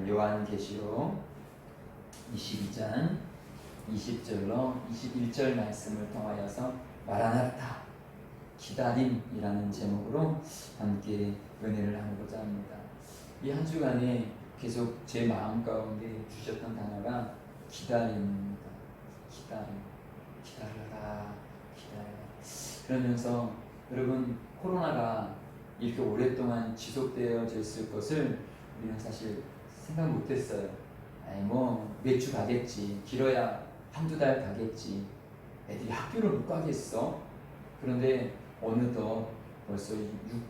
요한계시록 22장 20절로 21절 말씀을 통하여서 마라나타 기다림이라는 제목으로 함께 은혜를 나누고자 합니다. 이 한 주간에 계속 제 마음 가운데 주셨던 단어가 기다림입니다. 기다려라. 그러면서 여러분, 코로나가 이렇게 오랫동안 지속되어졌을 것을 우리는 사실 생각 못했어요. 몇 주 가겠지, 길어야 한두 달 가겠지, 애들이 학교를 못 가겠어. 그런데 어느덧 벌써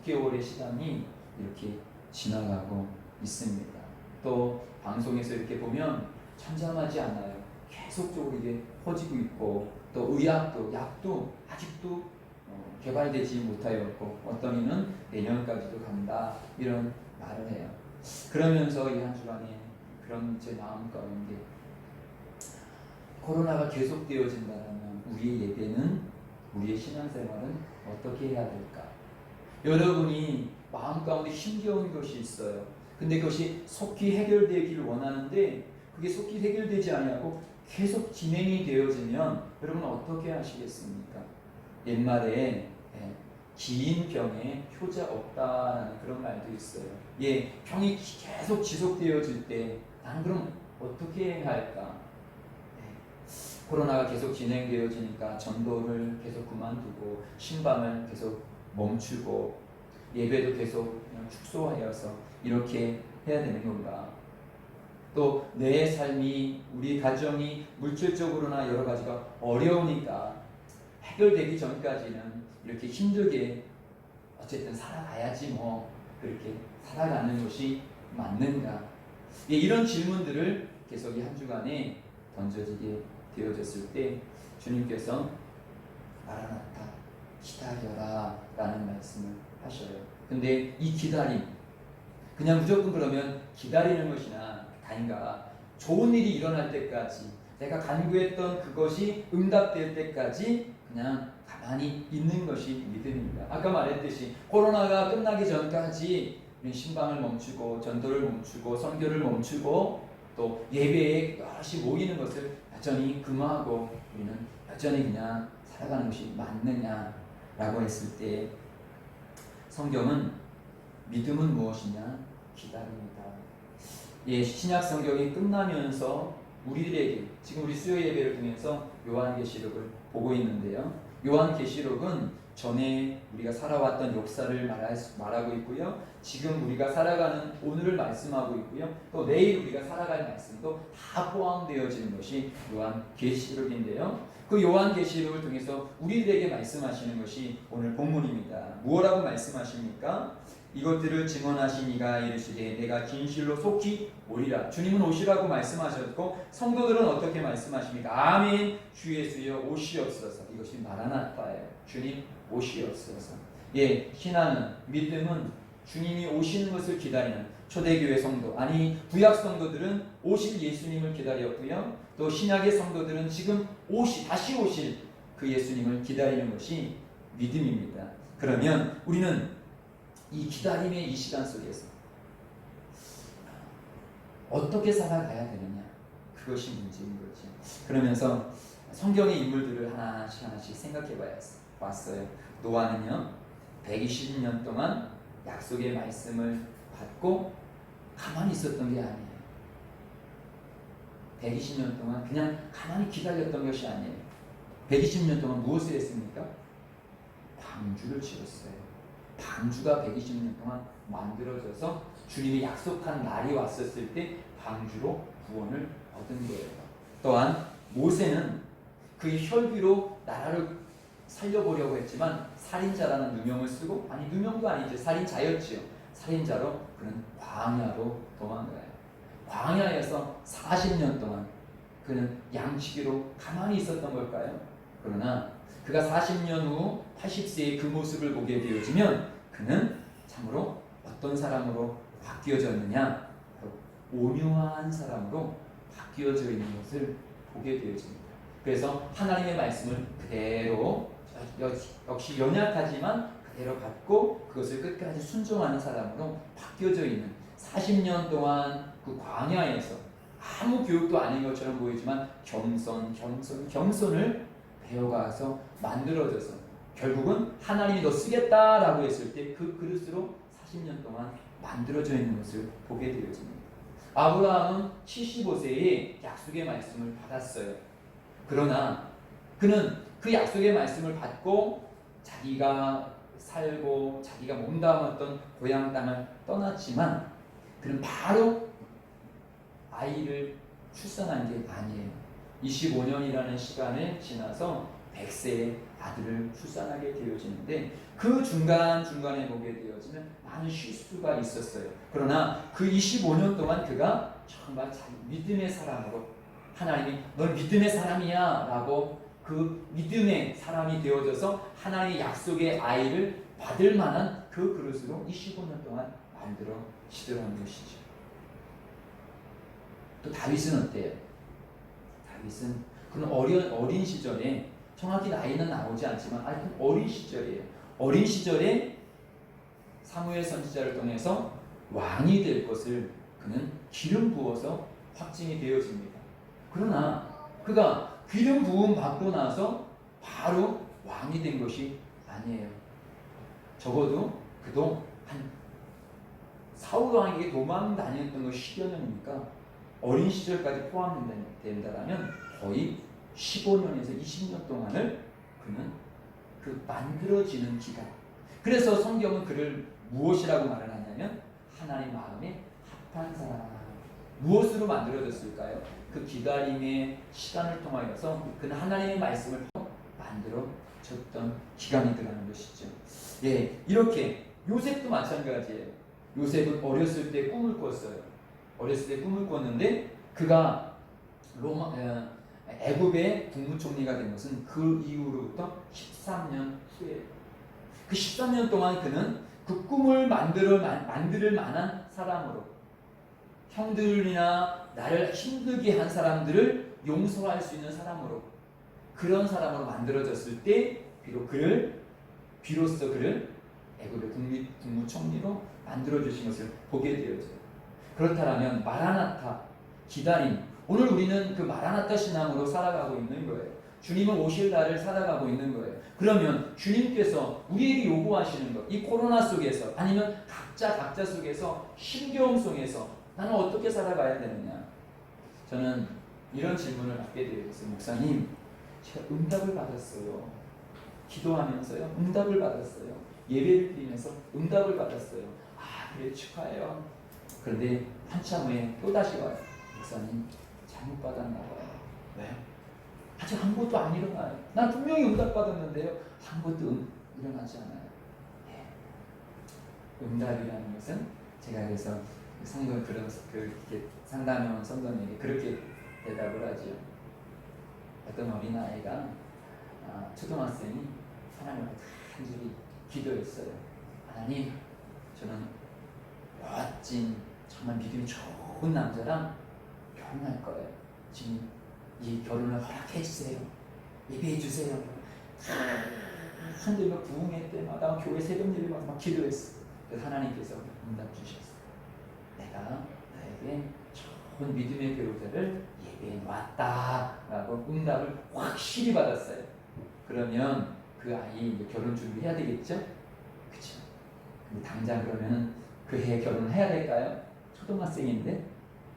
6개월의 시간이 이렇게 지나가고 있습니다. 또 방송에서 이렇게 보면 잠잠하지 않아요. 계속적으로 이게 퍼지고 있고, 또 약도 아직도 개발되지 못하였고, 어떤 이는 내년까지도 간다, 이런 말을 해요. 그러면서 이 한 주간에 그런 제 마음 가운데 코로나가 계속되어진다면 우리의 예배는, 우리의 신앙생활은 어떻게 해야 될까? 여러분이 마음 가운데 힘겨운 것이 있어요. 근데 그것이 속히 해결되기를 원하는데 그게 속히 해결되지 아니하고 계속 진행이 되어지면 여러분 어떻게 하시겠습니까? 옛말에 긴 병에 효자 없다라는 그런 말도 있어요. 병이 계속 지속되어질 때 나는 그럼 어떻게 해야 할까? 코로나가 계속 진행되어지니까 전도를 계속 그만두고 신방을 계속 멈추고 예배도 계속 그냥 축소하여서 이렇게 해야 되는 건가? 또 내 삶이, 우리 가정이 물질적으로나 여러 가지가 어려우니까 해결되기 전까지는 이렇게 힘들게 어쨌든 살아가야지 그렇게 살아가는 것이 맞는가? 이런 질문들을 계속 이 한 주간에 던져지게 되어졌을 때 주님께서 마라나타 기다려라 라는 말씀을 하셔요. 근데 이 기다림, 그냥 무조건 그러면 기다리는 것이나 아닌가? 좋은 일이 일어날 때까지, 내가 간구했던 그것이 응답될 때까지 그냥 가만히 있는 것이 믿음입니다. 아까 말했듯이 코로나가 끝나기 전까지 신방을 멈추고 전도를 멈추고 선교를 멈추고 또 예배에 여럿이 모이는 것을 여전히 금하고 우리는 여전히 그냥 살아가는 것이 맞느냐라고 했을 때 성경은 믿음은 무엇이냐? 기다립니다. 신약 성경이 끝나면서 우리들에게 지금 우리 수요 예배를 통해서 요한계시록을 보고 있는데요. 요한계시록은 전에 우리가 살아왔던 역사를 말하고 있고요. 지금 우리가 살아가는 오늘을 말씀하고 있고요. 또 내일 우리가 살아갈 말씀도 다 포함되어지는 것이 요한계시록인데요. 그 요한계시록을 통해서 우리들에게 말씀하시는 것이 오늘 본문입니다. 무엇라고 말씀하십니까? 이것들을 증언하신 이가 이르시되 내가 진실로 속히 오리라. 주님은 오시라고 말씀하셨고 성도들은 어떻게 말씀하십니까? 아멘, 주 예수여 오시옵소서. 이것이 마라나타예요. 주님 오시옵소서. 신앙은, 믿음은 주님이 오시는 것을 기다리는 초대교회 성도, 아니 구약 성도들은 오실 예수님을 기다렸고요. 또 신약의 성도들은 지금 다시 오실 그 예수님을 기다리는 것이 믿음입니다. 그러면 우리는 이 기다림의 이 시간 속에서 어떻게 살아가야 되느냐, 그것이 문제인 거죠. 그러면서 성경의 인물들을 하나씩 생각해 봤어요. 노아는요 120년 동안 약속의 말씀을 받고 가만히 있었던 게 아니에요. 120년 동안 그냥 가만히 기다렸던 것이 아니에요. 120년 동안 무엇을 했습니까? 방주를 지었어요. 방주가 120년 동안 만들어져서 주님이 약속한 날이 왔었을 때 방주로 구원을 얻은 거예요. 또한 모세는 그의 혈기로 나라를 살려보려고 했지만 살인자라는 누명을 쓰고, 아니 누명도 아니죠, 살인자였지요. 살인자로 그는 광야로 도망가요. 광야에서 40년 동안 그는 양치기로 가만히 있었던 걸까요? 그러나 그가 40년 후 80세의 그 모습을 보게 되어지면 그는 참으로 어떤 사람으로 바뀌어졌느냐? 바로 온유한 사람으로 바뀌어져 있는 것을 보게 되어집니다. 그래서 하나님의 말씀을 그대로, 역시 연약하지만 그대로 받고 그것을 끝까지 순종하는 사람으로 바뀌어져 있는 40년 동안 그 광야에서 아무 교육도 아닌 것처럼 보이지만 겸손을 배워가서 만들어져서 결국은 하나님이 너 쓰겠다라고 했을 때 그 그릇으로 40년 동안 만들어져 있는 것을 보게 되어집니다. 아브라함은 75세에 약속의 말씀을 받았어요. 그러나 그는 그 약속의 말씀을 받고 자기가 살고 자기가 몸담았던 고향 땅을 떠났지만 그는 바로 아이를 출산한 게 아니에요. 25년이라는 시간을 지나서 100세의 아들을 출산하게 되어지는데 그 중간중간에 보게 되어지면 많은 실수가 있었어요. 그러나 그 25년 동안 그가 정말 자기 믿음의 사람으로 하나님이 넌 믿음의 사람이야 라고 그 믿음의 사람이 되어져서 하나님의 약속의 아이를 받을 만한 그 그릇으로 25년 동안 만들어지더라는 것이죠. 또 다윗은 어때요? 다윗은 그는 어린 시절에 정확히 나이는 나오지 않지만 하여튼 어린 시절이에요. 어린 시절에 사무엘 선지자를 통해서 왕이 될 것을 그는 기름 부어서 확증이 되어집니다. 그러나 그가 기름 부음 받고 나서 바로 왕이 된 것이 아니에요. 적어도 그도 한 사울 왕에게 도망 다녔던 것이 10여 년이니까 어린 시절까지 포함된다면 거의 15년에서 20년 동안을 그는 그 만들어지는 기간. 그래서 성경은 그를 무엇이라고 말을 하냐면 하나님 마음에 합한 사람. 무엇으로 만들어졌을까요? 그 기다림의 시간을 통하여서 그는 하나님의 말씀을 만들어졌던 기간이더라는 것이죠. 예, 이렇게 요셉도 마찬가지예요. 요셉은 어렸을 때 꿈을 꿨어요. 어렸을 때 꿈을 꿨는데 그가 애굽의 국무총리가 된 것은 그 이후로부터 13년 후에 그 13년 동안 그는 그 꿈을 만들 만한 사람으로 형들이나 나를 힘들게 한 사람들을 용서할 수 있는 사람으로 그런 사람으로 만들어졌을 때 비로소 그를 애굽의 국무총리로 만들어주신 것을 보게 되어져요. 그렇다면 마라나타 기다림 오늘 우리는 그 마라나타 신앙으로 살아가고 있는 거예요. 주님은 오실 날을 살아가고 있는 거예요. 그러면 주님께서 우리에게 요구하시는 것, 이 코로나 속에서 아니면 각자 속에서 힘겨움 속에서 나는 어떻게 살아가야 되느냐? 저는 이런 질문을 받게 되었어요. 목사님, 제가 응답을 받았어요. 기도하면서요. 응답을 받았어요. 예배를 드리면서 응답을 받았어요. 아, 그래 축하해요. 그런데 한참 후에 또다시 와요. 목사님, 잘못 받았나 봐요. 왜? 아직 아무것도 안 일어나요. 난 분명히 응답받았는데요. 아무것도 일어나지 않아요. 네. 응답이라는 것은 제가 그래서 성경 그렇게 상담해온 성도님에게 그렇게 대답을 하죠. 어떤 어린아이가 초등학생이 하나님을 간절히 기도했어요. 하나님, 저는 멋진 정말 믿음이 좋은 남자랑 결혼할 거예요. 지금 이 결혼을 허락해 주세요. 예배해 주세요. 한들며 부흥회 때마다 교회 새벽 예배마다 막 기도했어. 그래서 하나님께서 응답 주셨어. 내가 나에게 좋은 믿음의 배우자를 예배해 놨다라고 응답을 확실히 받았어요. 그러면 그 아이 이제 결혼 준비해야 되겠죠? 그렇죠? 근데 당장 그러면 그 해 결혼을 해야 될까요? 초등학생인데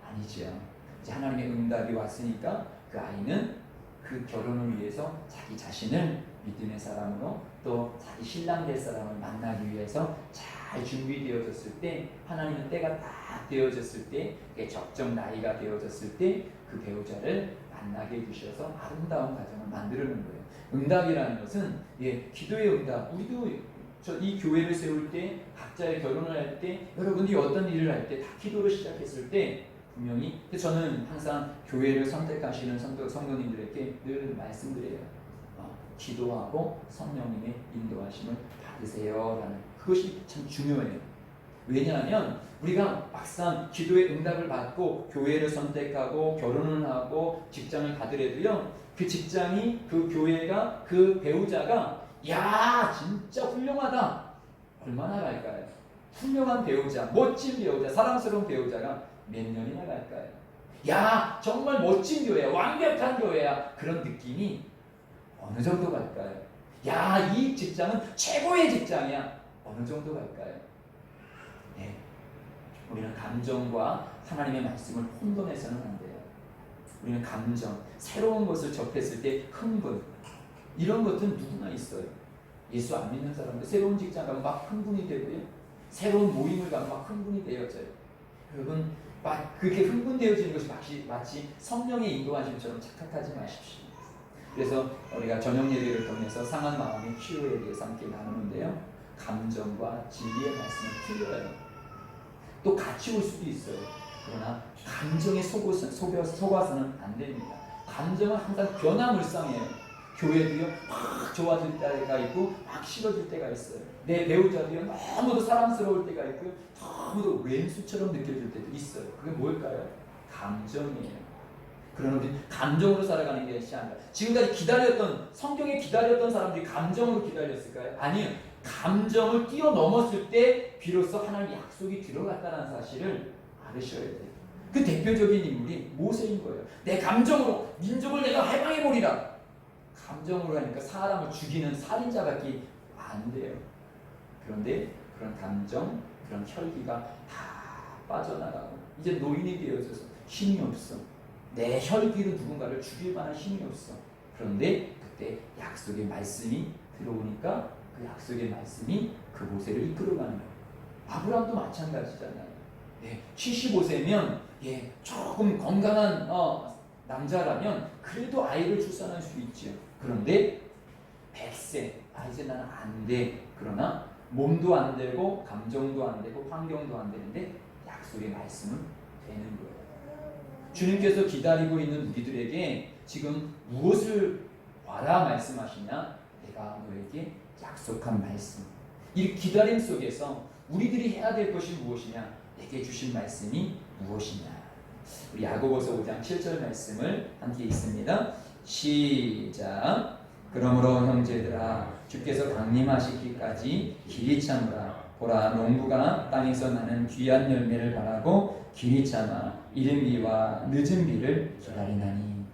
아니죠. 이제 하나님의 응답이 왔으니까 그 아이는 그 결혼을 위해서 자기 자신을 믿음의 사람으로 또 자기 신랑 될 사람을 만나기 위해서 잘 준비되어졌을 때 하나님은 때가 딱 되어졌을 때 적정 나이가 되어졌을 때 그 배우자를 만나게 해주셔서 아름다운 가정을 만드는 거예요. 응답이라는 것은 기도의 응답. 우리도 이 교회를 세울 때 각자의 결혼을 할 때 여러분들이 어떤 일을 할 때 다 기도로 시작했을 때 분명히 저는 항상 교회를 선택하시는 성도님들에게 늘 말씀드려요. 기도하고 성령님의 인도하심을 받으세요라는 그것이 참 중요해요. 왜냐하면 우리가 막상 기도의 응답을 받고 교회를 선택하고 결혼을 하고 직장을 가더라도요, 그 직장이 그 교회가 그 배우자가 야 진짜 훌륭하다 얼마나 갈까요? 훌륭한 배우자, 멋진 배우자, 사랑스러운 배우자가 몇 년이나 갈까요? 야, 정말 멋진 교회야, 완벽한 교회야. 그런 느낌이 어느 정도 갈까요? 야, 이 직장은 최고의 직장이야. 어느 정도 갈까요? 네. 우리는 감정과 하나님의 말씀을 혼돈해서는 안 돼요. 우리는 감정, 새로운 것을 접했을 때 흥분, 이런 것은 누구나 있어요. 예수 안 믿는 사람들 새로운 직장 가면 막 흥분이 되고요. 새로운 모임을 가면 막 흥분이 되어져요. 여러분, 막 그렇게 흥분되어지는 것이 마치 성령의 인도하심처럼 착각하지 마십시오. 그래서 우리가 저녁 예배를 통해서 상한 마음의 치유에 대해서 함께 나누는데요. 감정과 진리의 말씀은 틀려요. 또 같이 올 수도 있어요. 그러나 감정에 속아서는 안 됩니다. 감정은 항상 변화물상이에요. 교회도요, 막 좋아질 때가 있고 막 싫어질 때가 있어요. 내 배우자도요, 너무도 사랑스러울 때가 있고요, 너무도 왼수처럼 느껴질 때도 있어요. 그게 뭘까요? 감정이에요. 그러나 우리 감정으로 살아가는 것이 아니라, 지금까지 성경에 기다렸던 사람들이 감정으로 기다렸을까요? 아니요. 감정을 뛰어넘었을 때 비로소 하나님의 약속이 들어갔다는 사실을 알으셔야 돼요. 그 대표적인 인물이 모세인 거예요. 내 감정으로 민족을 내가 해방해버리라. 감정으로 하니까 사람을 죽이는 살인자밖에 안 돼요. 그런데 그런 감정, 그런 혈기가 다 빠져나가고 이제 노인이 되어져서 힘이 없어. 내 혈기로 누군가를 죽일 만한 힘이 없어. 그런데 그때 약속의 말씀이 들어오니까 그 약속의 말씀이 그 모세를 이끌어가는 거예요. 아브라함도 마찬가지잖아요. 75세면 조금 건강한 남자라면 그래도 아이를 출산할 수 있죠. 그런데 100세, 이제 나는 안 돼. 그러나 몸도 안 되고 감정도 안 되고 환경도 안 되는데 약속의 말씀은 되는 거예요. 주님께서 기다리고 있는 우리들에게 지금 무엇을 와라 말씀하시냐? 내가 너에게 약속한 말씀. 이 기다림 속에서 우리들이 해야 될 것이 무엇이냐? 내게 주신 말씀이 무엇이냐? 우리 야고보서 5장 7절 말씀을 함께 읽습니다. 시작. 그러므로 형제들아, 주께서 강림하시기까지 길이 참으라. 보라, 농부가 땅에서 나는 귀한 열매를 바라고 길이 참아 이른 비와 늦은 비를 기다리나니.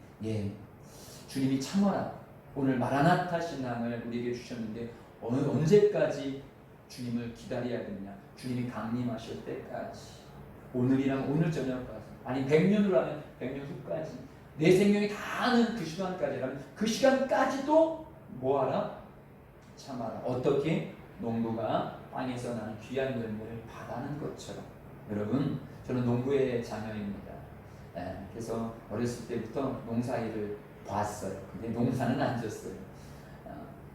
주님이 참아라. 오늘 마라나타 신앙을 우리에게 주셨는데 언제까지 주님을 기다려야 되느냐? 주님이 강림하실 때까지. 오늘이랑 오늘 저녁까지. 아니 100년으로 하면 100년 후까지. 내 생명이 다하는 그 시간까지라면 그 시간까지도 뭐하라? 참아라. 어떻게? 농부가 땅에서 나는 귀한 열매를 바라는 것처럼. 여러분, 저는 농부의 자녀입니다. 그래서 어렸을 때부터 농사일을 봤어요. 근데 농사는 안 졌어요.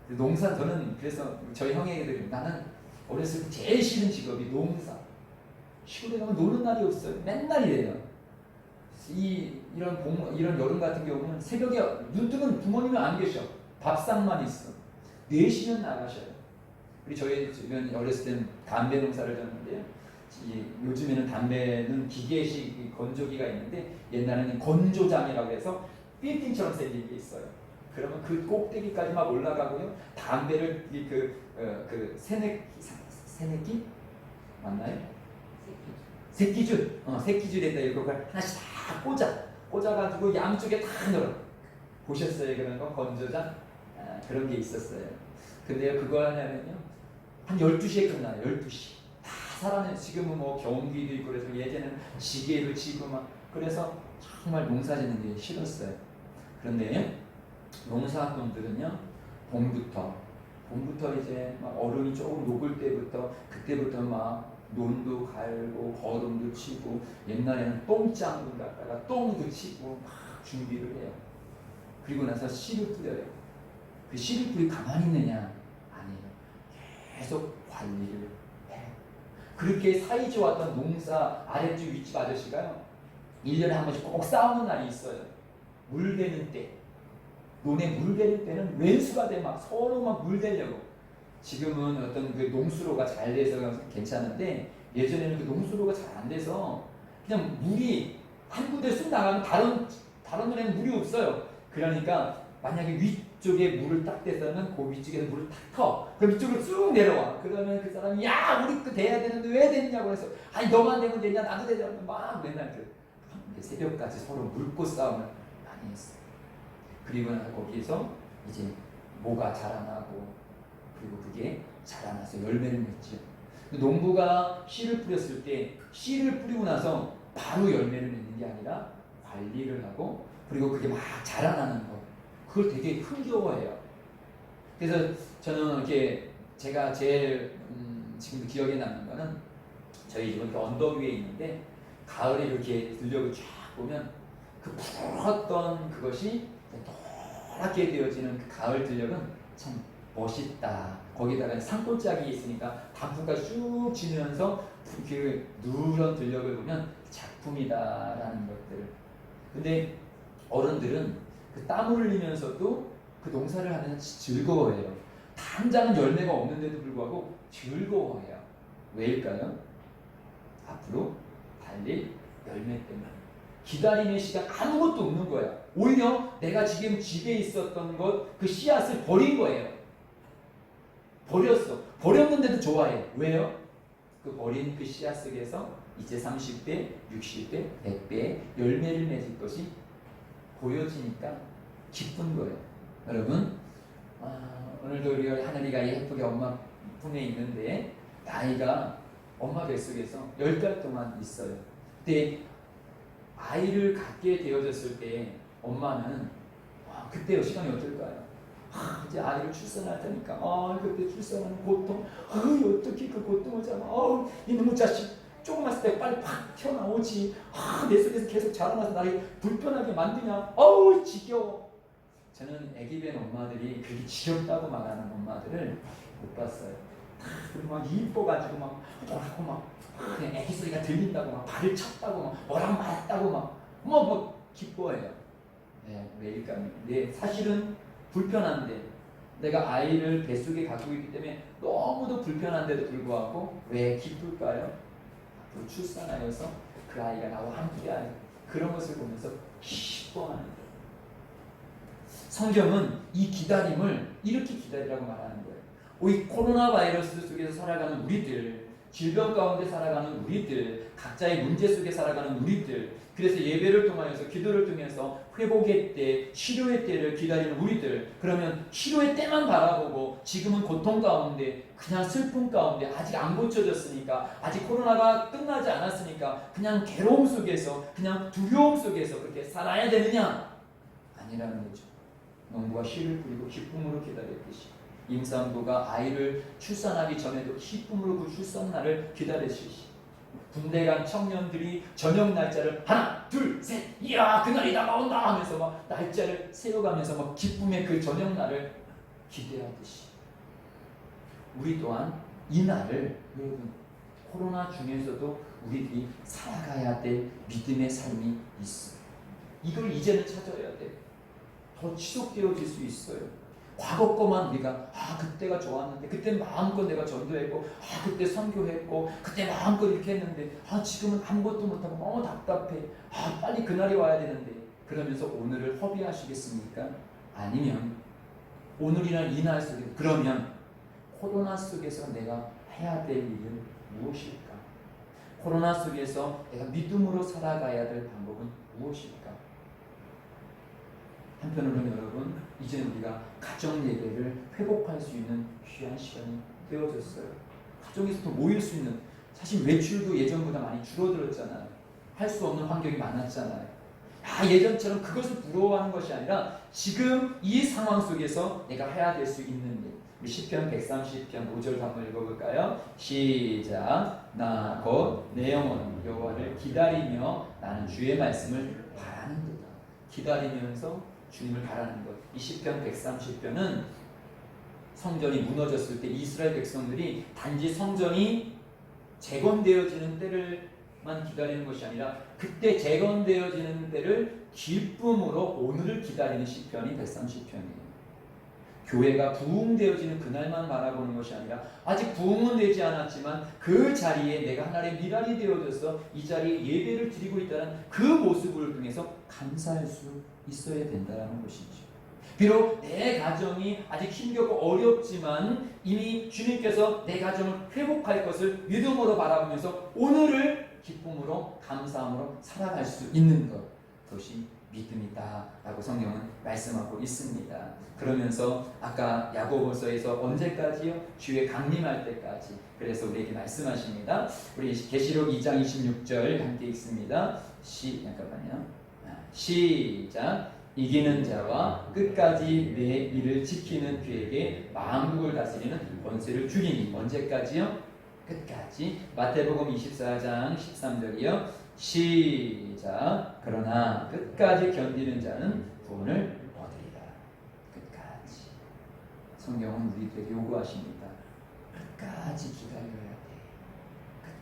저는 그래서 저희 형이 얘기해요. 나는 어렸을 때 제일 싫은 직업이 농사. 시골에 가면 노는 날이 없어요. 맨날 이래요. 이런 여름 같은 경우는 새벽에 눈 뜨면 부모님은 안 계셔. 밥상만 있어. 4시면 나가셔요. 우리 저희 주변 어렸을 때는 담배 농사를 졌는데요. 요즘에는 담배는 기계식 건조기가 있는데 옛날에는 건조장이라고 해서 빌딩처럼 생긴 게 있어요. 그러면 그 꼭대기까지 막 올라가고요. 담배를 새내기 맞나요? 새끼줄, 새끼줄에다 이거 하나씩 다 꽂아가지고 양쪽에 다 넣어. 보셨어요? 그런 거 건조장? 그런 게 있었어요. 근데 그거 하냐면요, 한 12시에 끝나요. 12시. 다 살아내. 지금은 뭐 경기도 있고 그래서 예전에는 지게를 치고 막 그래서 정말 농사 짓는 게 싫었어요. 그런데 농사꾼들은요, 봄부터 이제 막 얼음이 조금 녹을 그때부터 막 논도 갈고 거름도 치고 옛날에는 똥장군 갖다가 똥도 치고 막 준비를 해요. 그리고 나서 씨를 뿌려요. 그 씨를 뿌리고 가만히 있느냐? 아니에요. 계속 관리를 해요. 그렇게 사이좋았던 농사 아랫집 윗집 아저씨가요, 1년에 한 번씩 꼭 싸우는 날이 있어요. 물 대는 때. 논에 물 대는 때는 왼수가 돼 막 서로 막 물 대려고. 지금은 어떤 그 농수로가 잘 돼서 괜찮은데 예전에는 그 농수로가 잘 안 돼서 그냥 물이 한 군데 쑥 나가면 다른 논에는 물이 없어요. 그러니까 만약에 위쪽에 물을 딱 대서는 그 위쪽에서 물을 탁 터. 그럼 이쪽으로 쭉 내려와. 그러면 그 사람이 야 우리 그 돼야 되는데 왜 됐냐고 해서 아니 너만 되면 되냐 나도 되냐고 막 맨날 새벽까지 서로 물고 싸움을 많이 했어요. 그리고 나서 거기서 이제 모가 자라나고 그리고 그게 자라나서 열매를 맺죠. 농부가 씨를 뿌렸을 때 씨를 뿌리고 나서 바로 열매를 맺는 게 아니라 관리를 하고 그리고 그게 막 자라나는 거 그걸 되게 흥겨워해요. 그래서 저는 이렇게 제가 제일 지금도 기억에 남는 거는 저희 집은 그 언덕 위에 있는데 가을에 이렇게 들녘을 쫙 보면 그 푸르렀던 그것이 노랗게 되어지는 그 가을 들녘은 참 멋있다. 거기다가 산골짜기 있으니까 단풍가 쭉 지면서 그 누런 들녘을 보면 작품이다라는 것들. 근데 어른들은 그 땀을 흘리면서도 그 농사를 하면 즐거워해요. 당장은 열매가 없는데도 불구하고 즐거워해요. 왜일까요? 앞으로 달릴 열매 때문에. 기다림의 시간 아무것도 없는 거야. 오히려 내가 지금 집에 있었던 것, 그 씨앗을 버린 거예요. 버렸어. 버렸는데도 좋아해. 왜요? 그 버린 그 씨앗 속에서 이제 30배, 60배, 100배의 열매를 맺을 것이 보여지니까 기쁜 거예요. 여러분, 오늘도 우리가 하늘이가 예쁘게 엄마 품에 있는데 나이가 엄마 뱃속에서 10달 동안 있어요. 그때 아이를 갖게 되어졌을 때 엄마는 그때 시간이 어떨까요? 이제 아이를 출산할 테니까 그때 출산하는 고통 어떻게 그 고통을 참아 이놈의 자식 조금만 있을 때 빨리 팍 튀어나오지 내 속에서 계속 자라나서 나를 불편하게 만드냐 지겨워. 저는 아기 된 엄마들이 그렇게 지겹다고 말하는 엄마들을 못 봤어요. 그리고 막 이뻐가지고 막 뭐라고 막 그냥 아기 소리가 들린다고 막 발을 쳤다고 막 뭐라고 말했다고 막 기뻐해요. 네, 왜일까요? 사실은 불편한데 내가 아이를 뱃속에 갖고 있기 때문에 너무도 불편한데도 불구하고 왜 기쁠까요? 앞으로 출산하여서 그 아이가 나와 함께하는 그런 것을 보면서 기뻐하는 거예요. 성경은 이 기다림을 이렇게 기다리라고 말하는 거예요. 이 코로나 바이러스 속에서 살아가는 우리들, 질병 가운데 살아가는 우리들, 각자의 문제 속에 살아가는 우리들, 그래서 예배를 통하여서 기도를 통해서 회복의 때, 치료의 때를 기다리는 우리들, 그러면 치료의 때만 바라보고 지금은 고통 가운데, 그냥 슬픔 가운데 아직 안 고쳐졌으니까, 아직 코로나가 끝나지 않았으니까 그냥 괴로움 속에서, 그냥 두려움 속에서 그렇게 살아야 되느냐? 아니라는 거죠. 농부가 씨를 뿌리고 기쁨으로 기다렸듯이 임산부가 아이를 출산하기 전에도 기쁨으로 그 출산날을 기다렸듯이 군대 간 청년들이 저녁 날짜를 하나, 둘, 셋, 이야 그날이 다가온다 하면서 막 날짜를 세워가면서 막 기쁨의 그 저녁 날을 기대하듯이 우리 또한 이 날을 여러분 코로나 중에서도 우리들이 살아가야 될 믿음의 삶이 있어. 이걸 이제는 찾아야 돼. 더 지속되어질 수 있어요. 과거 거만 우리가 그때가 좋았는데 그때 마음껏 내가 전도했고 그때 선교했고 그때 마음껏 이렇게 했는데 지금은 아무것도 못하고 너무 답답해. 빨리 그날이 와야 되는데 그러면서 오늘을 허비하시겠습니까? 아니면 오늘이란 이 날 속에 그러면 코로나 속에서 내가 해야 될 일은 무엇일까? 코로나 속에서 내가 믿음으로 살아가야 될 방법은 무엇일까? 한편으로는 여러분 이제 우리가 가정 예배를 회복할 수 있는 귀한 시간이 되어졌어요. 가정에서도 모일 수 있는 사실 외출도 예전보다 많이 줄어들었잖아요. 할 수 없는 환경이 많았잖아요. 예전처럼 그것을 부러워하는 것이 아니라 지금 이 상황 속에서 내가 해야 될 수 있는 일. 우리 시편 130편 5절 한번 읽어볼까요? 시작. 나 곧 내 영혼 여호와를 기다리며 나는 주의 말씀을 바라는도다. 기다리면서 주님을 바라는 것. 이 시편 130편은 성전이 무너졌을 때 이스라엘 백성들이 단지 성전이 재건되어지는 때를만 기다리는 것이 아니라 그때 재건되어지는 때를 기쁨으로 오늘을 기다리는 시편이 130편이에요. 교회가 부흥되어지는 그날만 바라보는 것이 아니라 아직 부흥은 되지 않았지만 그 자리에 내가 하나님의 미랄이 되어져서 이 자리에 예배를 드리고 있다는 그 모습을 통해서 감사할 수 있어야 된다는 것이죠. 비록 내 가정이 아직 힘겹고 어렵지만 이미 주님께서 내 가정을 회복할 것을 믿음으로 바라보면서 오늘을 기쁨으로 감사함으로 살아갈 수 있는 것, 그것이 믿음이다 라고 성경은 말씀하고 있습니다. 그러면서 아까 야고보서에서 언제까지요? 주의 강림할 때까지. 그래서 우리에게 말씀하십니다. 우리 계시록 2장 26절 함께 읽습니다. 잠깐만요. 시작. 이기는 자와 끝까지 내 일을 지키는 그에게 만국을 다스리는 권세를 주리니. 언제까지요? 끝까지. 마태복음 24장 13절이요. 시작. 그러나 끝까지 견디는 자는 구원을 얻으리라. 끝까지. 성경은 우리들에게 요구하십니다. 끝까지 기다려야 돼.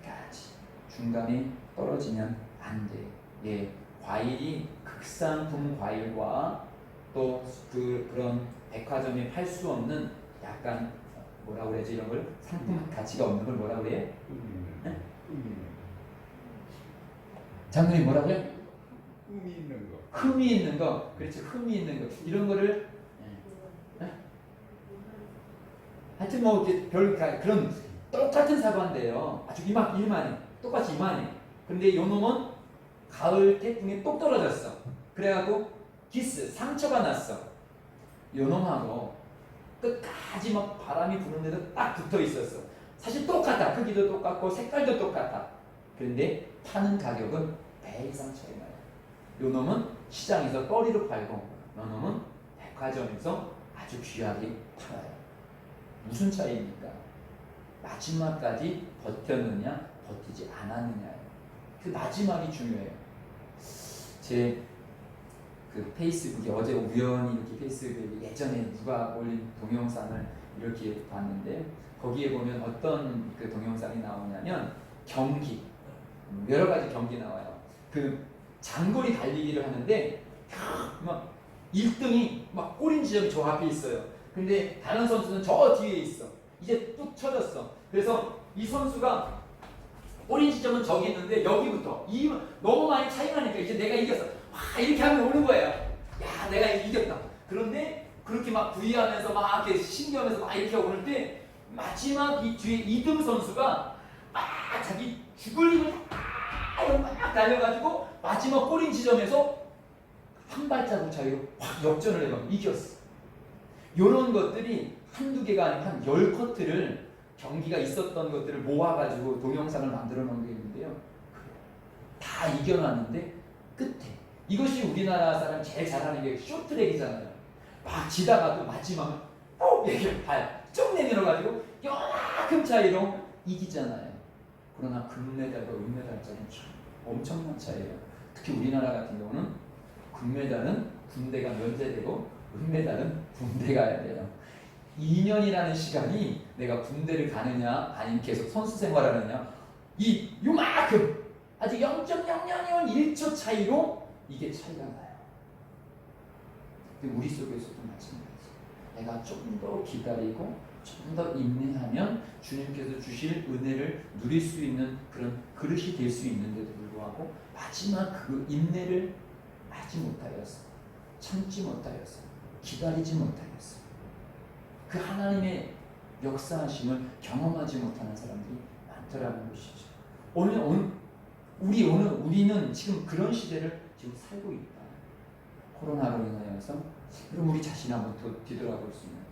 끝까지. 중간에 떨어지면 안 돼. 예, 과일이 극상품 과일과 또 그런 백화점에 팔 수 없는 약간 뭐라 그래야지, 이런 걸 상품 가치가 없는 걸 뭐라 그래? 장로님 뭐라고요? 흠이 있는 거. 흠이 있는 거. 그렇지, 흠이 있는 거. 이런 거를 하여튼 뭐 이렇게 그런 똑같은 사과인데요. 아주 이만해. 똑같이 이만해. 근데 요 놈은 가을 태풍에 똑 떨어졌어. 그래갖고 상처가 났어. 요 놈하고 끝까지 막 바람이 부는데도 딱 붙어 있었어. 사실 똑같아. 크기도 똑같고 색깔도 똑같아. 그런데 파는 가격은 배 이상 차이 나요. 요 놈은 시장에서 꺼리로 팔고 요 놈은 백화점에서 아주 귀하게 팔아요. 무슨 차이입니까? 마지막까지 버텼느냐 버티지 않았느냐예요. 그 마지막이 중요해요. 제 페이스북에 어제 우연히 이렇게 페이스북에 예전에 누가 올린 동영상을 이렇게 봤는데, 거기에 보면 어떤 그 동영상이 나오냐면 경기, 여러 가지 경기 나와요. 그 장거리 달리기를 하는데 막 1등이 막 꼬린 지점이 저 앞에 있어요. 근데 다른 선수는 저 뒤에 있어. 이제 뚝 쳐졌어. 그래서 이 선수가 꼬린 지점은 저기 있는데 여기부터 너무 많이 차이가 나니까 이제 내가 이겼어. 와, 이렇게 하면 오는 거예요. 야, 내가 이겼다. 그런데 그렇게 막 부위하면서 막 이렇게 신기하면서 막 이렇게 오를 때 마지막 이 뒤에 2등 선수가 막 자기 죽을 힘을 막 달려가지고 마지막 꼬린 지점에서 한 발자국 차이로 확 역전을 해서 이겼어. 이런 것들이 한두 개가 아니고 한 10커트를 경기가 있었던 것들을 모아가지고 동영상을 만들어 놓은 게 있는데요. 다 이겨놨는데 끝에, 이것이 우리나라 사람 제일 잘하는 게 쇼트랙이잖아요. 막 지다가도 마지막에 꼭 이렇게 발 쭉 내밀어가지고 요만큼 차이로 이기잖아요. 그러나 금메달과 은메달짜리는 엄청난 차이예요. 특히 우리나라 같은 경우는 금메달은 군대가 면제되고 은메달은 군대 가야 돼요. 2년이라는 시간이 내가 군대를 가느냐 아니면 계속 선수 생활하느냐, 요만큼 아직 0.0001초 차이로 이게 차이가 나요. 근데 우리 속에서도 마찬가지. 내가 좀 더 기다리고 좀 더 인내하면 주님께서 주실 은혜를 누릴 수 있는 그런 그릇이 될 수 있는데도 불구하고 마지막 그 인내를 하지 못하였어. 참지 못하였어. 기다리지 못하였어. 그 하나님의 역사하심을 경험하지 못하는 사람들이 많더라는 것이죠. 우리는 지금 그런 시대를 지금 살고 있다. 코로나로 인하여서. 그럼 우리 자신 한번 뒤돌아볼 수 있는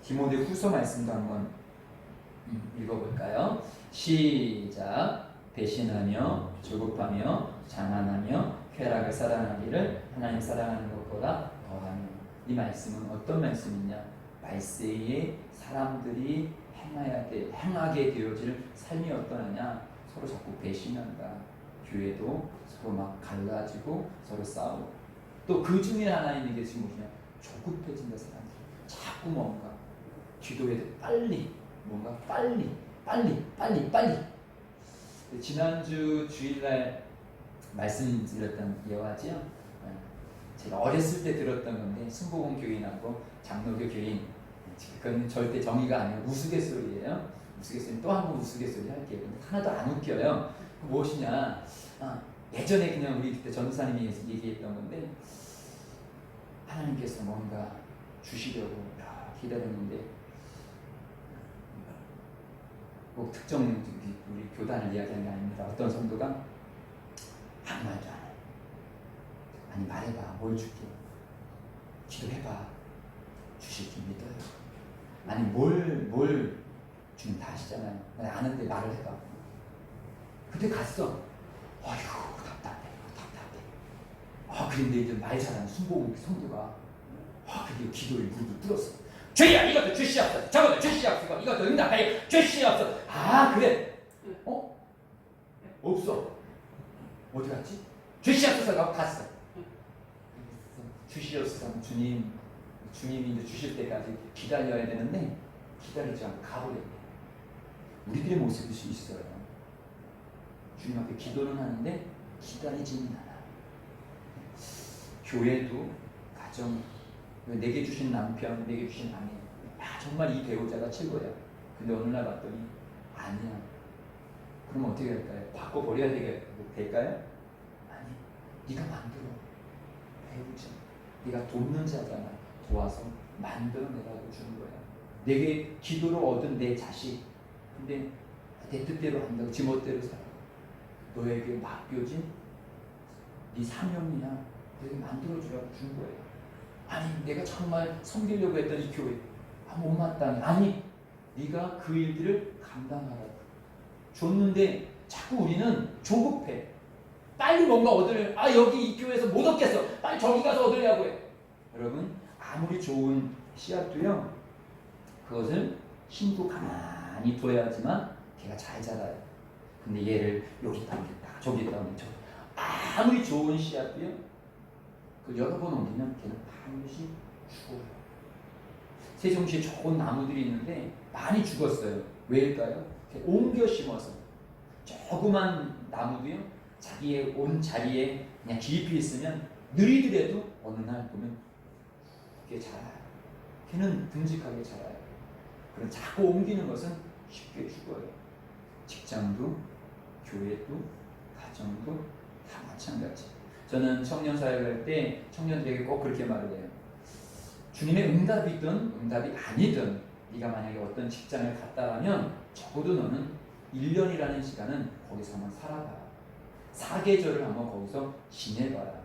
디모데 후서 말씀도 한번 읽어볼까요? 시작. 배신하며 조급하며 장난하며 쾌락을 사랑하기를 하나님 사랑하는 것보다 더하며. 이 말씀은 어떤 말씀이냐? 말세에 사람들이 행하게 되어질 삶이 어떠하냐? 서로 자꾸 배신한다. 교회도 서로 막 갈라지고 서로 싸우고, 또 그 중에 하나인 게 지금 뭐냐? 조급해진다. 사람들이 자꾸 뭔가 기도해도 빨리 지난주 주일날 말씀드렸던 예화지요. 제가 어렸을 때 들었던 건데, 순복음 교인하고 장로교 교인, 그건 절대 정의가 아니고 우스갯소리예요. 우스갯소리, 또 한 번 우스갯소리 할게요. 근데 하나도 안 웃겨요. 무엇이냐? 예전에 그냥 우리 그때 전도사님이 얘기했던 건데, 하나님께서 뭔가 주시려고 기다렸는데 꼭 특정 우리 교단을 이야기하는 게 아닙니다. 어떤 성도가 아무 말도 안 해. 아니 말해봐. 뭘 줄게. 기도해봐. 주실 줄 믿어요. 아니 뭘 주님 다 아시잖아요. 아는데 말을 해봐. 그때 갔어. 어휴 답답해. 그런데 이제 말 잘하는 순복 성도가 드디어 기도의 무릎을 꿇었어. 주야 이것도 주시옵소서. 저것도 주시옵소서. 이것도 응답하여 주시옵소서. 그래. 없어. 어디 갔지? 주시옵소서가 갔어. 주시옵소서. 주님이 이제 주실 때까지 기다려야 되는데 기다리지 않고 가버렸네. 우리들의 모습일 수 있어요. 주님 앞에 기도는 하는데 기다리지는 않아. 교회도 가정, 내게 주신 남편, 내게 주신 아내, 정말 이 배우자가 최고야. 근데 어느 날 봤더니 아니야. 그럼 어떻게 할까요? 바꿔버려야 될까요? 아니, 네가 만들어. 배우자. 네가 돕는 자잖아. 도와서 만들어내라고 주는 거야. 내게 기도로 얻은 내 자식. 근데 내 뜻대로 한다고 지멋대로 살아. 너에게 맡겨진 네 사명이야. 너에게 만들어주라고 준 거야. 아니 내가 정말 섬기려고 했던 이 교회 못마땅해. 아니 네가 그 일들을 감당하라고 줬는데 자꾸 우리는 조급해. 빨리 뭔가 얻을 여기 이 교회에서 못 얻겠어. 빨리 저기 가서 얻으려고 해. 여러분 아무리 좋은 씨앗도요 그것을 심고 가만히 둬야지만 걔가 잘 자라요. 근데 얘를 여기다 옮겼다 저기다 옮겼다 아무리 좋은 씨앗도요 그 여러 번 옮기면 걔는 반드시 죽어요. 세종시에 좋은 나무들이 있는데 많이 죽었어요. 왜일까요? 옮겨 심어서 조그만 나무도요 자기의 온 자리에 그냥 깊이 있으면 느리더라도 어느 날 보면 그게 자라요. 걔는 듬직하게 자라요. 그럼 자꾸 옮기는 것은 쉽게 죽어요. 직장도 교회도 가정도 다 마찬가지. 저는 청년 사역을 할 때 청년들에게 꼭 그렇게 말을 해요. 주님의 응답이든 응답이 아니든 네가 만약에 어떤 직장을 갔다라면 적어도 너는 1년이라는 시간은 거기서 한번 살아봐라. 사계절을 한번 거기서 지내봐라.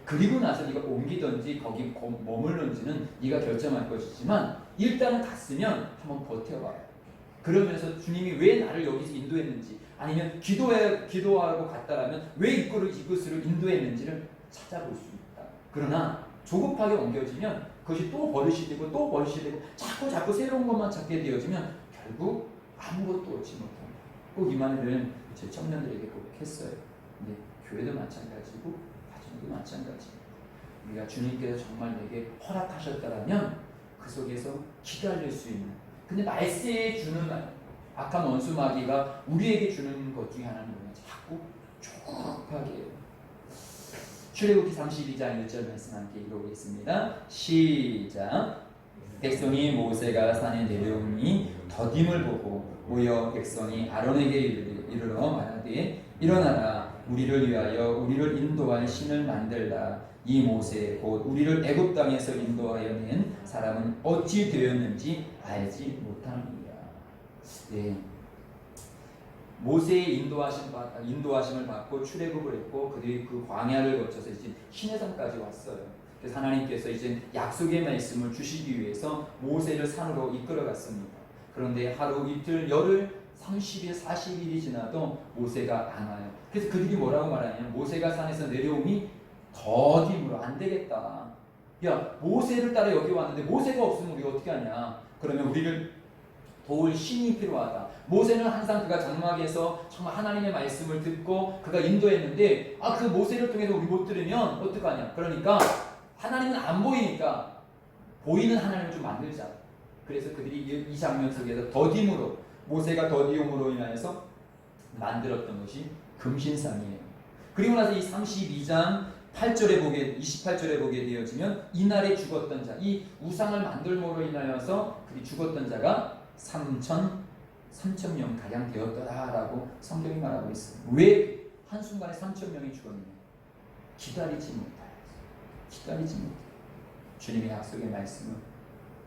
그리고 나서 네가 옮기든지 거기 머물는지는 네가 결정할 것이지만 일단은 갔으면 한번 버텨봐라. 그러면서 주님이 왜 나를 여기서 인도했는지 아니면 기도하고 갔다라면 왜 이곳으로 인도했는지를 찾아볼 수 있다. 그러나 조급하게 옮겨지면 그것이 또 버릇이 되고 또 버릇이 되고 자꾸 새로운 것만 찾게 되어지면 결국 아무것도 얻지 못합니다. 꼭 이 말을 제 청년들에게 꼭 했어요. 근데 교회도 마찬가지고 가정도 마찬가지. 우리가 주님께서 정말 내게 허락하셨다라면 그 속에서 기다릴 수 있는. 근데 말세에 주는 악한 원수 마귀가 우리에게 주는 것 중에 하나는 뭐냐? 자꾸 조급하게 해요. 출애굽기 32장 1절 말씀 함께 읽어보겠습니다. 시작. 백성이 모세가 산에 내려오니 더딤을 보고 모여 백성이 아론에게 이르러 말하되 일어나라 우리를 위하여 우리를 인도할 신을 만들라. 이 모세 곧 우리를 애굽 땅에서 인도하여 낸 사람은 어찌 되었는지 알지 못하느니라. 네. 모세의 인도하심을 받고 출애굽을 했고 그들이 그 광야를 거쳐서 이제 시내산까지 왔어요. 그래서 하나님께서 이제 약속의 말씀을 주시기 위해서 모세를 산으로 이끌어갔습니다. 그런데 하루 이틀 열흘 30일 40일이 지나도 모세가 안 와요. 그래서 그들이 뭐라고 말하냐면 모세가 산에서 내려오니 더디므로 안 되겠다. 야 모세를 따라 여기 왔는데 모세가 없으면 우리가 어떻게 하냐. 그러면 우리를 도울 신이 필요하다. 모세는 항상 그가 장막에서 정말 하나님의 말씀을 듣고 그가 인도했는데 그 모세를 통해서 우리 못 들으면 어떡하냐. 그러니까 하나님은 안 보이니까 보이는 하나님을 좀 만들자. 그래서 그들이 이 장면 속에서 더딤으로 모세가 더디움으로 인하여서 만들었던 것이 금신상이에요. 그리고 나서 이 32장 28절에 보게 되어지면 이날에 죽었던 자, 이 우상을 만들므로 인하여서 그들이 죽었던 자가 3,000명 가량 되었더라라고 성경이 말하고 있습니다. 왜 한순간에 3,000명이 죽었느냐? 기다리지 못해. 주님의 약속의 말씀을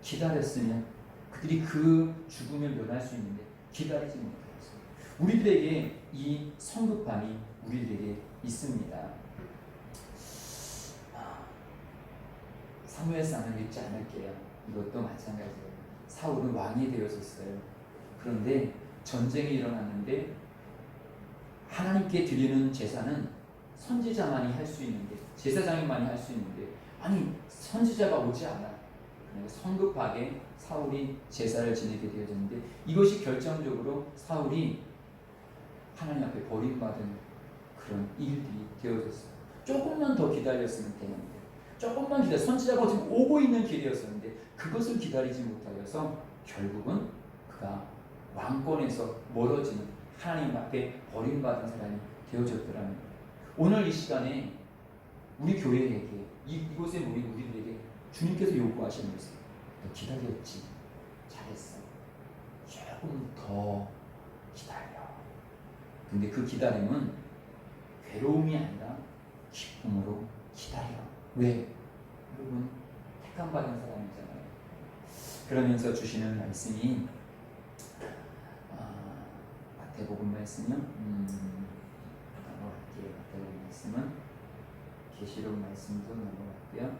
기다렸으면 그들이 그 죽음을 면할 수 있는데 기다리지 못하였어요. 우리들에게 이 성급함이 우리들에게 있습니다. 사무엘상을 믿지 않을게요. 이것도 마찬가지예요. 사울은 왕이 되어졌어요. 그런데 전쟁이 일어났는데 하나님께 드리는 제사는 선지자만이 할 수 있는데, 제사장만이 할 수 있는데, 아니 선지자가 오지 않아. 그러니까 성급하게 사울이 제사를 지내게 되어졌는데, 이것이 결정적으로 사울이 하나님 앞에 버림받은 그런 일들이 되어졌어요. 조금만 더 기다렸으면 되는데, 조금만 기다려, 선지자가 지금 오고 있는 길이었었는데 그것을 기다리지 못하여서 결국은 그가 왕권에서 멀어지는, 하나님 앞에 버림받은 사람이 되어졌더라는 거예요. 오늘 이 시간에 우리 교회에게, 이곳에 모인 우리들에게 주님께서 요구하시는 것은, 너 기다렸지? 잘했어. 조금 더 기다려. 근데 그 기다림은 괴로움이 아니라 기쁨으로 기다려. 왜? 여러분, 택함받은 사람이잖아요. 그러면서 주시는 말씀이 마태복음 말씀이요. 넘어갈게요. 마태복음 말씀은 계시록 말씀도 넘어갔고요.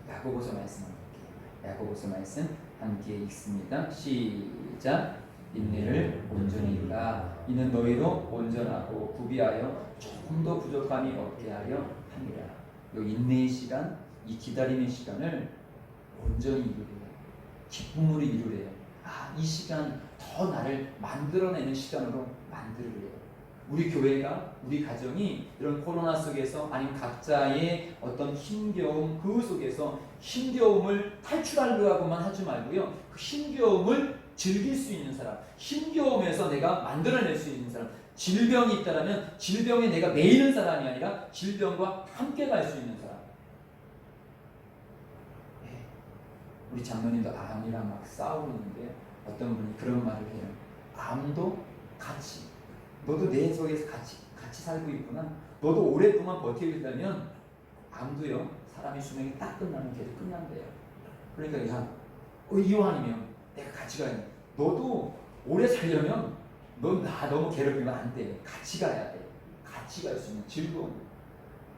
야고보서 말씀 한번 볼게요. 야고보서 말씀 함께 읽습니다. 시작. 인내를 온전히 이루라. 이는 너희로 온전하고 구비하여 조금도 부족함이 없게 하려 함이라. 이 인내의 시간, 이 기다림의 시간을 온전히 이루래요. 기쁨으로 이루래요. 이 시간 더 나를 만들어내는 시간으로 만들래요. 우리 교회가, 우리 가정이 이런 코로나 속에서, 아니면 각자의 어떤 힘겨움, 그 속에서 힘겨움을 탈출하려고만 하지 말고요, 그 힘겨움을 즐길 수 있는 사람, 힘겨움에서 내가 만들어낼 수 있는 사람, 질병이 있다면 질병에 내가 매이는 사람이 아니라 질병과 함께 갈 수 있는 사람. 우리 장로님도 암이랑 막 싸우는데 어떤 분이 그런 말을 해요. 암도 같이, 너도 내 속에서 같이 살고 있구나. 너도 오랫동안 버티려면 암도요, 사람의 수명이 딱 끝나면 걔도 끝난대요. 그러니까 야, 이왕이면 내가 같이 가야 돼. 너도 오래 살려면 넌 나 너무 괴롭히면 안 돼. 같이 가야 돼. 같이 갈 수 있는 즐거움.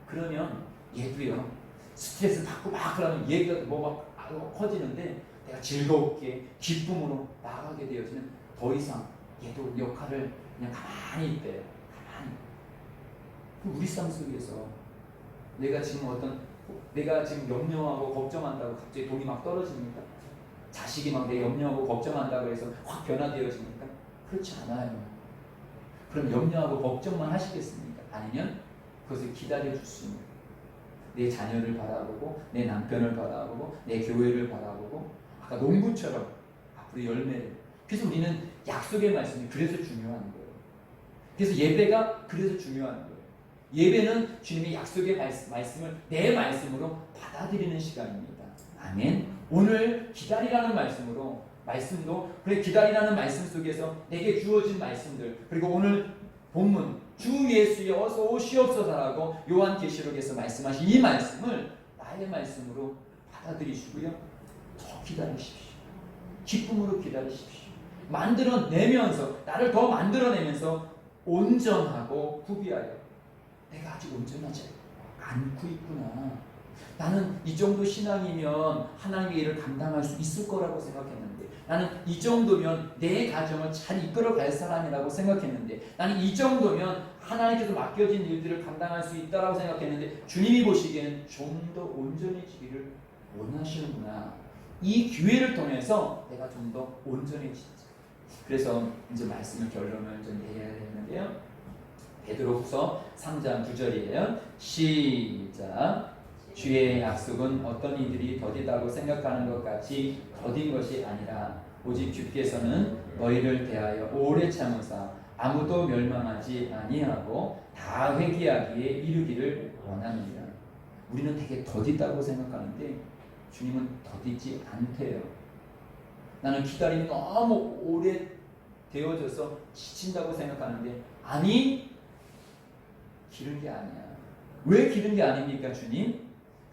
그러면 얘도요, 스트레스 받고 막 그러면 얘가 뭐 막 커지는데 내가 즐겁게 기쁨으로 나가게 되어지는, 더 이상 얘도 역할을 그냥 가만히 있대요. 가만히. 우리 삶 속에서 내가 지금 염려하고 걱정한다고 갑자기 돈이 막 떨어집니까? 자식이 막 내 염려하고 걱정한다고 해서 확 변화되어집니까? 그렇지 않아요. 그럼 염려하고 걱정만 하시겠습니까? 아니면 그것을 기다려줄 수 있는, 내 자녀를 바라보고, 내 남편을 바라보고, 내 교회를 바라보고, 아까 농부처럼 앞으로 열매를. 그래서 우리는 약속의 말씀이 그래서 중요한 거예요. 그래서 예배가 그래서 중요한 거예요. 예배는 주님의 약속의 말씀을 내 말씀으로 받아들이는 시간입니다. 아멘. 오늘 기다리라는 말씀도 그래, 기다리라는 말씀 속에서 내게 주어진 말씀들, 그리고 오늘 본문 주 예수여 어서 오시옵소서라고 요한계시록에서 말씀하신 이 말씀을 나의 말씀으로 받아들이시고요, 더 기다리십시오. 기쁨으로 기다리십시오. 만들어내면서, 나를 더 만들어내면서 온전하고 구비하여, 내가 아직 온전하지 않고 있구나. 나는 이 정도 신앙이면 하나님의 일을 감당할 수 있을 거라고 생각했는데, 나는 이 정도면 내 가정을 잘 이끌어갈 사람이라고 생각했는데, 나는 이 정도면 하나님께서 맡겨진 일들을 감당할 수 있다고 생각했는데, 주님이 보시기에는 좀 더 온전해지기를 원하시는구나. 이 기회를 통해서 내가 좀 더 온전해지자. 그래서 이제 말씀을 결론을 좀 내야 되는데요, 베드로후서 3장 9절이에요. 시작. 주의 약속은 어떤 이들이 더디다고 생각하는 것 같이 더딘 것이 아니라 오직 주께서는 너희를 대하여 오래 참으사 아무도 멸망하지 아니하고 다 회개하기에 이르기를 원합니다. 우리는 되게 더디다고 생각하는데 주님은 더디지 않대요. 나는 기다림이 너무 오래 되어져서 지친다고 생각하는데, 아니, 기른 게 아니야. 왜 기른 게 아닙니까, 주님?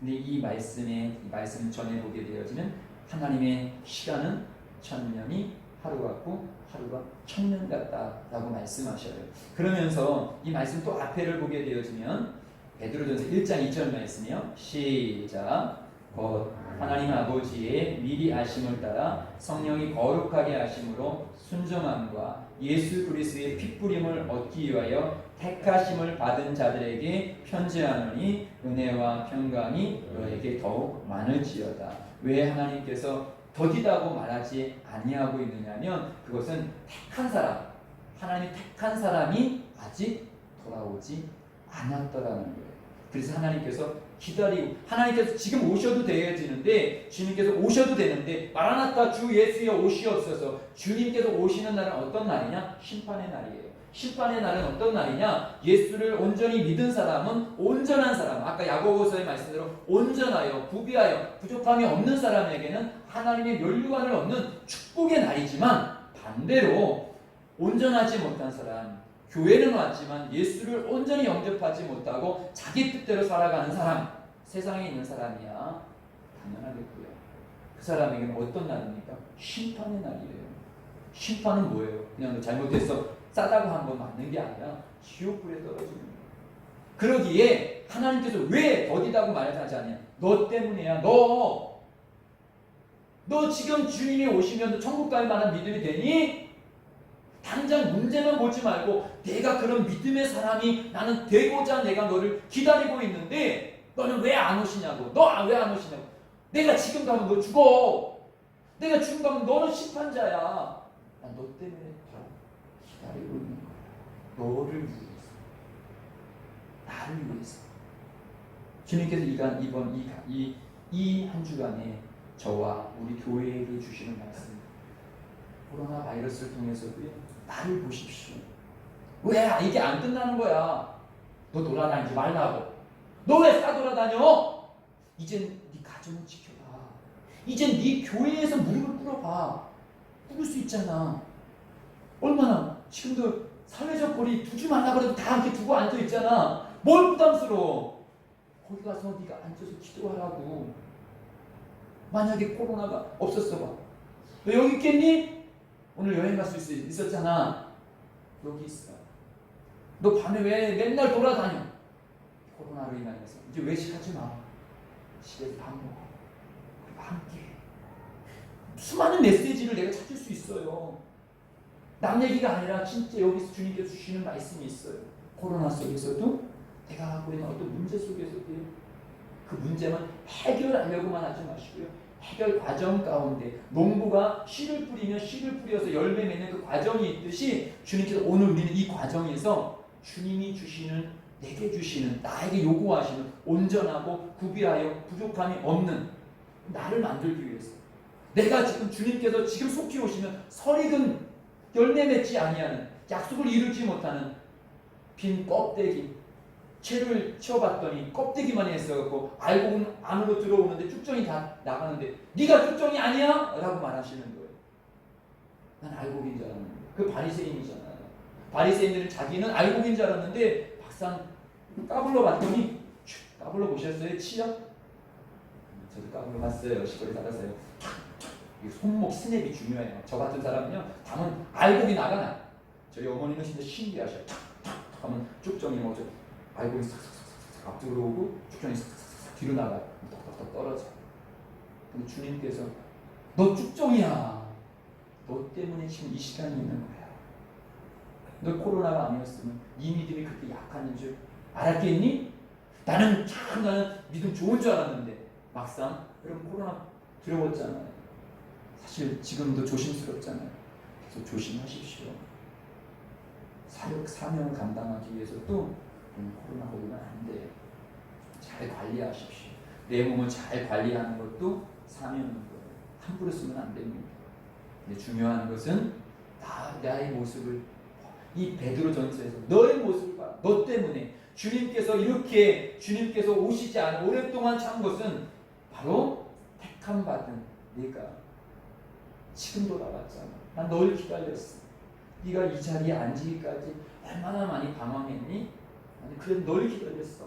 근데 이 말씀 전해 보게 되어지면 하나님의 시간은 1000년이 하루 같고 하루가 1000년 같다라고 말씀하셔요. 그러면서 이 말씀 또 앞에를 보게 되어지면 베드로전서 1장 2절 말씀이요. 시작. 곧 하나님 아버지의 미리 아심을 따라 성령이 거룩하게 하심으로 순종함과 예수 그리스도의 핏부림을 얻기 위하여 택하심을 받은 자들에게 편지하노니 은혜와 평강이 너에게 더욱 많을지어다. 왜 하나님께서 더디다고 말하지 아니하고 있느냐면 그것은 택한 사람, 하나님이 택한 사람이 아직 돌아오지 않았더라는 거예요. 그래서 하나님께서 기다리고, 하나님께서 지금 오셔도 되어지는데, 주님께서 오셔도 되는데, 마라나타 주 예수여 오시옵소서. 주님께서 오시는 날은 어떤 날이냐? 심판의 날이에요. 심판의 날은 어떤 날이냐? 예수를 온전히 믿은 사람은 온전한 사람, 아까 야고보서의 말씀대로 온전하여 구비하여 부족함이 없는 사람에게는 하나님의 면류관을 얻는 축복의 날이지만, 반대로 온전하지 못한 사람, 교회는 왔지만 예수를 온전히 영접하지 못하고 자기 뜻대로 살아가는 사람, 세상에 있는 사람이야 당연하겠고요. 그 사람에게는 어떤 날입니까? 심판의 날이에요. 심판은 뭐예요? 그냥 잘못해서 싸다고 한번 맞는 게 아니라 지옥불에 떨어지는 거예요. 그러기에 하나님께서 왜 더디다고 말하지 않냐? 너 때문이야. 너 지금 주님이 오시면 천국 갈 만한 믿음이 되니? 당장 문제만 보지 말고 내가 그런 믿음의 사람이 나는 되고자 내가 너를 기다리고 있는데 너는 왜 안 오시냐고. 너 왜 안 오시냐고. 내가 지금 가면 너 죽어. 내가 지금 가면 너는 심판자야. 난 너 때문에 기다리고 있는 거야. 너를 위해서, 나를 위해서. 주님께서 이번 이 한 주간에 저와 우리 교회에게 주시는 말씀, 코로나 바이러스를 통해서도요. 나를 보십시오. 왜 이게 안 끝나는 거야? 너 돌아다니지 말라고. 너 왜 싸돌아다녀? 이젠 네 가정을 지켜봐. 이젠 네 교회에서 무릎을 꿇어봐. 꿇을 수 있잖아. 얼마나 지금도 사회적 거리 두지 말라 그래도 다 이렇게 두고 앉아 있잖아. 뭘 부담스러워? 거기 가서 네가 앉아서 기도하라고. 만약에 코로나가 없었어 봐. 너 여기 있겠니? 오늘 여행 갈 수 있었잖아. 여기 있어. 너 밤에 왜 맨날 돌아다녀? 코로나로 인하여서. 이제 외식하지 마. 집에서 밥 먹어. 우리 함께. 수많은 메시지를 내가 찾을 수 있어요. 남 얘기가 아니라 진짜 여기서 주님께서 주시는 말씀이 있어요. 코로나 속에서도 내가 갖고 있는 어떤 문제 속에서도 그 문제만 해결하려고만 하지 마시고요. 해결 과정 가운데 농부가 씨를 뿌리면 씨를 뿌려서 열매 맺는 그 과정이 있듯이 주님께서 오늘 우리는 이 과정에서 주님이 주시는, 내게 주시는, 나에게 요구하시는 온전하고 구비하여 부족함이 없는 나를 만들기 위해서, 내가 지금 주님께서 지금 속히 오시면 설익은 열매 맺지 아니하는, 약속을 이루지 못하는 빈 껍데기, 채를 치워봤더니 껍데기만 했어갖고 알고 보면 안으로 들어오는데 쭉정이 다 나가는데 네가 쭉정이 아니야? 라고 말하시는 거예요. 난 알고인 줄 알았는데. 그 바리새인이잖아요. 바리새인들은 자기는 알고인 줄 알았는데 막상 까불러 봤더니, 까불러 보셨어요? 치약? 저도 까불러 봤어요. 시골에 살아서요. 손목 스냅이 중요해요. 저 같은 사람은요, 담은 알고기 나가나. 저희 어머니는 진짜 신기하셔요. 탁탁탁 하면 쭉정이 뭐죠? 알고기 싹싹싹싹 앞쪽으로 오고 쭉정이 싹싹싹 뒤로 나가요. 떡떡떡 떨어져. 근데 주님께서 너 쭉정이야. 너 때문에 지금 이 시간이 있는 거야. 너 코로나가 아니었으면 이 믿음이 그렇게 약한 줄 알았겠니? 나는 믿음 좋은 줄 알았는데 막상 여러분 코로나 두려웠잖아요. 사실 지금도 조심스럽잖아요. 그래서 조심하십시오. 사명을 감당하기 위해서 또 코로나 걸리면 안 돼요. 잘 관리하십시오. 내 몸을 잘 관리하는 것도 사명인 거예요. 함부로 쓰면 안 됩니다. 근데 중요한 것은 나의 모습을, 이 베드로전서에서 너의 모습을 봐. 너 때문에 주님께서 오시지 않아 오랫동안 참 것은 바로 택함 받은 네가 지금 돌아왔잖아. 난 널 기다렸어. 네가 이 자리에 앉기까지 얼마나 많이 방황했니? 아니, 그래도 널 기다렸어.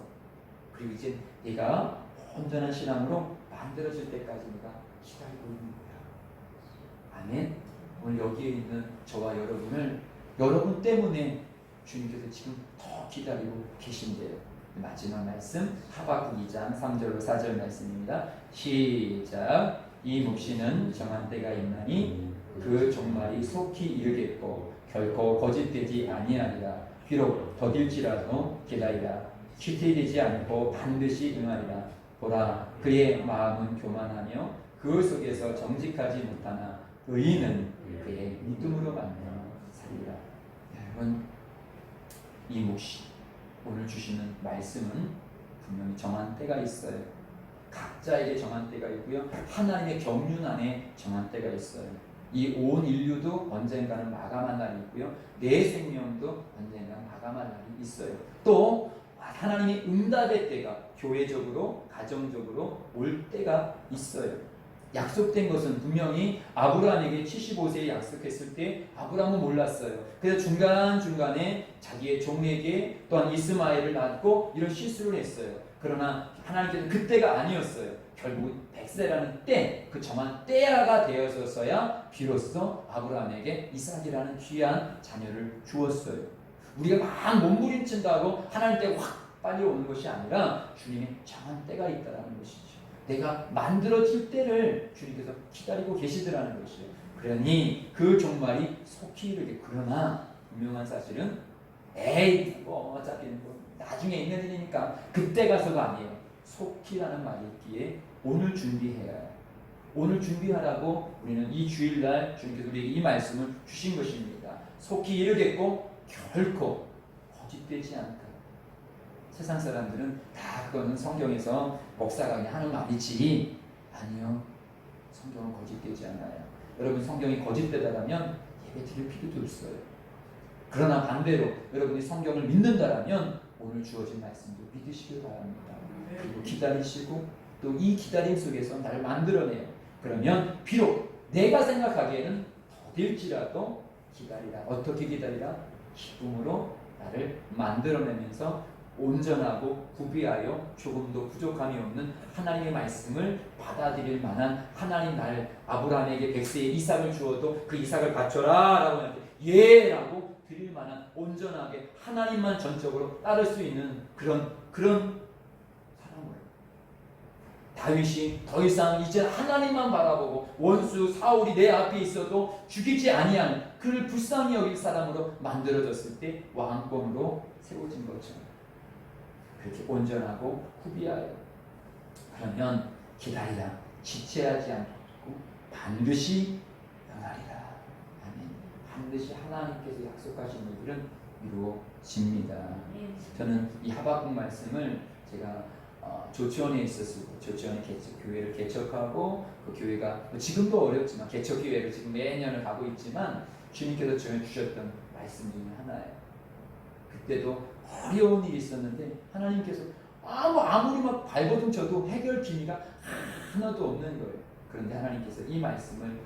그리고 이제 내가 온전한 신앙으로 만들어질 때까지 우리가 기다리고 있는 거야. 아멘. 오늘 여기에 있는 저와 여러분을 여러분 때문에 주님께서 지금 더 기다리고 계신데요. 마지막 말씀 하박국 2장 3절로 4절 말씀입니다. 시작. 이 묵시는 정한 때가 있나니 그 종말이 속히 이르겠고 결코 거짓되지 아니하리라. 비록 더딜지라도 기다리라. 취퇴되지 않고 반드시 응하리라. 보라 그의 마음은 교만하며 그 속에서 정직하지 못하나 의인은 그의 믿음으로 말미암아 살리라. 여러분 이 묵시 오늘 주시는 말씀은 분명히 정한 때가 있어요. 각자에게 정한 때가 있고요. 하나님의 경륜 안에 정한 때가 있어요. 이 온 인류도 언젠가는 마감할 날이 있고요. 내 생명도 언젠가 마감할 날이 있어요. 또 하나님의 응답의 때가 교회적으로 가정적으로 올 때가 있어요. 약속된 것은 분명히 아브라함에게 75세에 약속했을 때 아브라함은 몰랐어요. 그래서 중간중간에 자기의 종에게 또한 이스마엘을 낳고 이런 실수를 했어요. 그러나 하나님께서는 그때가 아니었어요. 결국은 100세라는 때, 그 정한 때가 되어서야 비로소 아브라함에게 이삭이라는 귀한 자녀를 주었어요. 우리가 막 몸부림친다고 하나님 때가 확 빨리 오는 것이 아니라 주님의 정한 때가 있다는 것이죠. 내가 만들어질 때를 주님께서 기다리고 계시더라는 것이에요. 그러니 그 종말이 속히 이르게. 그러나 분명한 사실은 에이 뭐 어차피 뭐 나중에 있는 일이니까 그때 가서가 아니에요. 속히라는 말이 있기에 오늘 준비해야 해요. 오늘 준비하라고 우리는 이 주일날 주님께서 우리에게 이 말씀을 주신 것입니다. 속히 이르겠고 결코 거짓되지 않다. 세상 사람들은 다 그거는 성경에서 목사가 그냥 하는 말이지. 아니요. 성경은 거짓되지 않아요. 여러분 성경이 거짓되다라면 예배 드릴 필요도 없어요. 그러나 반대로 여러분이 성경을 믿는다라면 오늘 주어진 말씀도 믿으시길 바랍니다. 그리고 기다리시고 또 이 기다림 속에서 나를 만들어내요. 그러면 비록 내가 생각하기에는 더딜지라도 기다리라. 어떻게 기다리라? 기쁨으로 나를 만들어내면서 온전하고 구비하여 조금도 부족함이 없는 하나님의 말씀을 받아들일 만한 하나님 나를 아브라함에게 100세의 이삭을 주어도 그 이삭을 바쳐라 라고 하는데 예 라고 드릴 만한 온전하게 하나님만 전적으로 따를 수 있는 그런 사람을 다윗이 더 이상 이제 하나님만 바라보고 원수 사울이 내 앞에 있어도 죽이지 아니하는 그를 불쌍히 여길 사람으로 만들어졌을 때 왕권으로 세워진 거죠. 그렇게 온전하고 구비하여 그러면 기다리라. 지체하지 않고 반드시 응하리라. 아멘. 반드시 하나님께서 약속하신 일들은 이루어집니다. 저는 이 하박국 말씀을 제가 조치원에 있었을 때 조치원의 교회를 개척하고 그 교회가 지금도 어렵지만 개척교회를 지금 매년을 가고 있지만 주님께서 저에게 주셨던 말씀 중에 하나예요. 그때도 어려운 일이 있었는데 하나님께서 아무리 막 발버둥 쳐도 해결 기미가 하나도 없는 거예요. 그런데 하나님께서 이 말씀을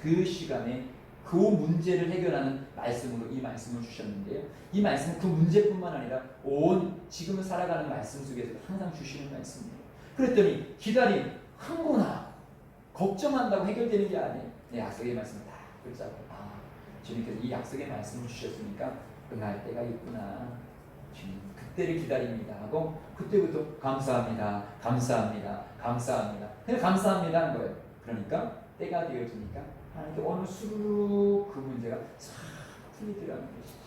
그 시간에 그 문제를 해결하는 말씀으로 이 말씀을 주셨는데요. 이 말씀은 그 문제뿐만 아니라 온 지금을 살아가는 말씀 속에서 항상 주시는 말씀이에요. 그랬더니 기다림, 흥분하, 걱정한다고 해결되는 게 아니에요. 내 약속의 말씀을 다 붙잡고 주님께서 이 약속의 말씀을 주셨으니까 응할 때가 있구나. 주님 그때를 기다립니다 하고 그때부터 감사합니다. 감사합니다. 감사합니다. 그냥 감사합니다 한 거예요. 그러니까 때가 되어지니까 하나님께 어느 수로 그 문제가 싹 풀리더라는 것이죠.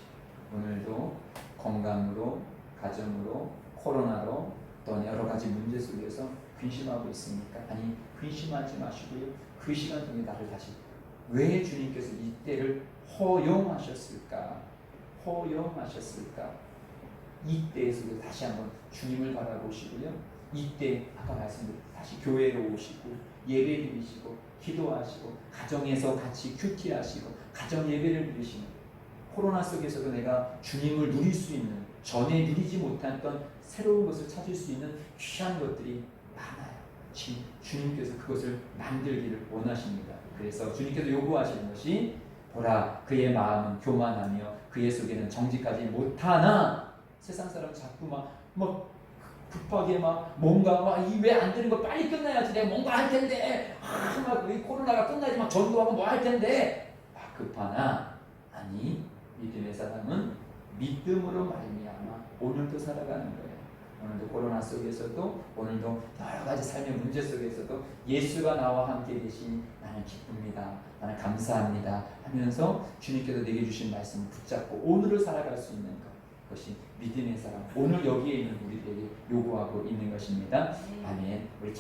오늘도 건강으로 가정으로 코로나로 또 여러 가지 문제 속에서 근심하고 있습니까? 아니 근심하지 마시고요. 그 시간 중에 나를 다시 왜 주님께서 이 때를 허용하셨을까? 허용하셨을까? 이때 속에 다시 한번 주님을 바라보시고요. 이때 아까 말씀드린 다시 교회로 오시고 예배 드리시고 기도하시고 가정에서 같이 큐티하시고 가정 예배를 드리시는 코로나 속에서도 내가 주님을 누릴 수 있는 전에 누리지 못했던 새로운 것을 찾을 수 있는 귀한 것들이 많아요. 주님께서 그것을 만들기를 원하십니다. 그래서 주님께서 요구하시는 것이 보라 그의 마음은 교만하며 그의 속에는 정직하지 못하나 세상 사람 자꾸 막 급하게 막 뭔가 왜 안 되는 거 빨리 끝나야지 내가 뭔가 할 텐데 막이 코로나가 끝나지 막 전도하고 뭐 할 텐데 막 급하나 아니 믿음의 사람은 믿음으로 말미암아 오늘도 살아가는 거예요. 오늘도 코로나 속에서도 오늘도 여러 가지 삶의 문제 속에서도 예수가 나와 함께 계시니 나는 기쁩니다. 나는 감사합니다. 하면서 주님께서 내게 주신 말씀을 붙잡고 오늘을 살아갈 수 있는 것. 그것이 믿음의 사람. 오늘 여기에 있는 우리들에게 요구하고 있는 것입니다. 아멘. 우리